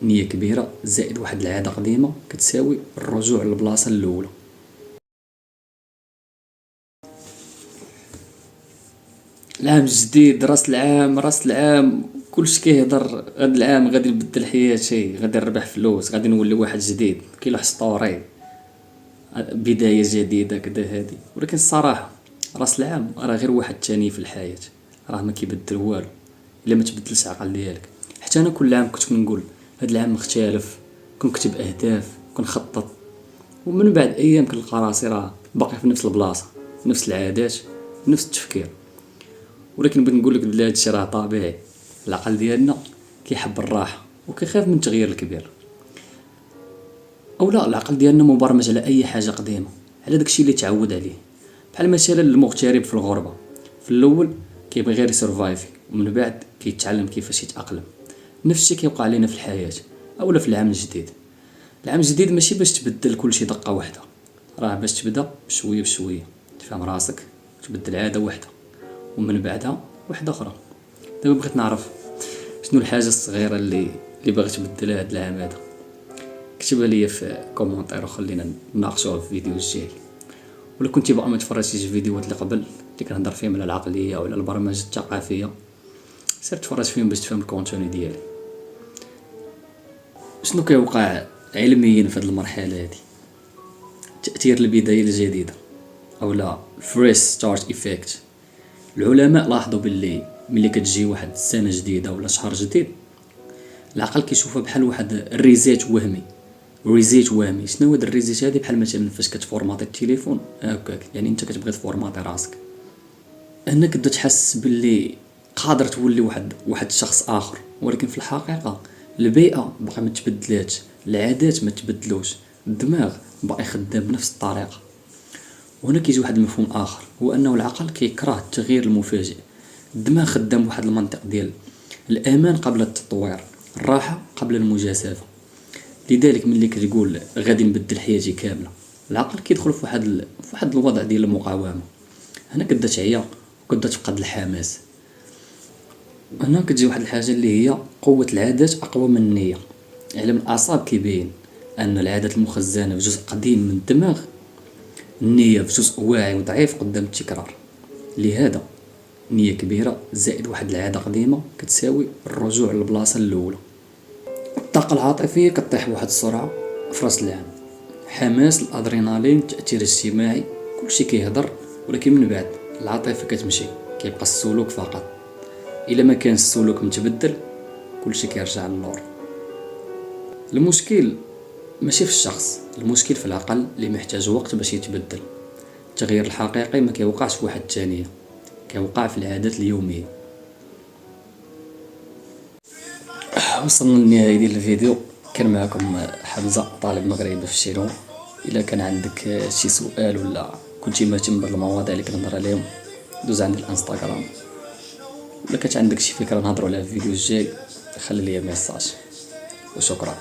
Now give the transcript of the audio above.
نية كبيرة زائد واحد العادة قديمة كتساوي الرجوع للبلاصة الأولى. العام الجديد، راس العام، كلشي كيهضر هاد العام غادي نبدل حياتي، غادي نربح فلوس، غادي نولي واحد جديد، كيلوح سطوري، بداية جديدة كدا هادي. ولكن الصراحة راس العام راه غير واحد تاني في الحياة، راه ما كيبدل والو الا ما تبدلش العقل ديالك. حتى انا كل عام كنت كنقول هاد العام مختلف، كنكتب اهداف، كنخطط، ومن بعد ايام كنلقى راسي راه باقي في نفس البلاصة، نفس العادات، نفس التفكير. ولكن بغيت نقول لك بلي هادشي راه طبيعي، العقل ديالنا كيحب الراحة وكيخاف من التغيير الكبير. او لا، العقل ديالنا مبرمج على اي حاجة قديمة، على داكشي اللي تعود عليه. بحال مثلا المغترب في الغربة، في الاول كيبغي غير يسرفايفي، ومن بعد كيتعلم كيفاش يتأقلم. نفس الشيء كيوقع لنا في الحياة اولا في العام الجديد. العام الجديد ماشي باش تبدل كل شيء دقة واحدة، راه باش تبدا بشوية بشوية، تفهم راسك، تبدل عادة واحدة ومن بعدها واحدة اخرى. دابا بغيت نعرف شنو الحاجة الصغيرة اللي باغي تبدلها هاد العام هذا. كتبها ليا في كومونتير وخلينا نناقشوها في فيديو الجاي. ولا كنتي باقا ما تفرجتيش الفيديوهات اللي قبل اللي كنهضر فيهم على العقلية وعلى البرمجة الثقافية، سير تفرج فيهم باش تفهم الكونتوني ديالي. شنو كيوقع علميا في هذه المرحلة هذه؟ تأثير البداية الجديدة اولا فريش ستارت ايفيكت. العلماء لاحظوا باللي ملي كتجي واحد السنة جديدة ولا شهر جديد، العقل كيشوفها بحال واحد الريزيت وهمي. ريزيت وهمي، شنو هاد الريزيت هادي؟ بحال مثلا فاش كتفورماطي التليفون هكاك، يعني انت كتبغي تفورماطي راسك، هنا كتبدا تحس باللي قادر تولي واحد الشخص اخر. ولكن في الحقيقة البيئة باقا ما تبدلاتش، العادات ما تبدلوش، الدماغ باقي خدام بنفس الطريقة. وهنا كيجي واحد المفهوم اخر، هو انه العقل كيكره التغيير المفاجئ. الدماغ خدام بواحد المنطق ديال الامان قبل التطوير، الراحة قبل المجازفة. لذلك ملي كتقول غادي نبدل حياتي كاملة، العقل كيدخل في واحد الوضع ديال المقاومة. هنا كتبدا تعيا وكتبدا تفقد الحماس. هنا كتجي واحد الحاجة اللي هي قوة العادات أقوى من النية. علم الأعصاب كيبين أن العادات المخزنة في جزء قديم من الدماغ، النية في جزء واعي وضعيف قدام التكرار. لهذا نية كبيرة زائد واحد العادة قديمة كتساوي الرجوع للبلاصة الأولى. الطاقة العاطفية كطيح بواحد السرعة في راس العام، حماس، الأدرينالين، التأثير الاجتماعي، كلشي كيهضر. ولكن من بعد العاطفة كتمشي، كيبقى السلوك فقط. إلا ما كان السلوك متبدل كلشي كيرجع للور. المشكل ماشي في الشخص، المشكل في العقل اللي محتاج وقت باش يتبدل. التغيير الحقيقي ما كيوقعش في واحد الثانية، كيوقع في العادات اليومية. وصلنا للنهاية ديال الفيديو. كان معكم حمزة، طالب مغربي في الشينوا. الا كان عندك شي سؤال ولا كنتي مهتم بالمواضيع اللي كنهضر عليهم، دوز عندي الانستغرام. ولا كانت عندك شي فكرة نهضروا عليها في الفيديو الجاي، خلي لي ميساج. وشكرا.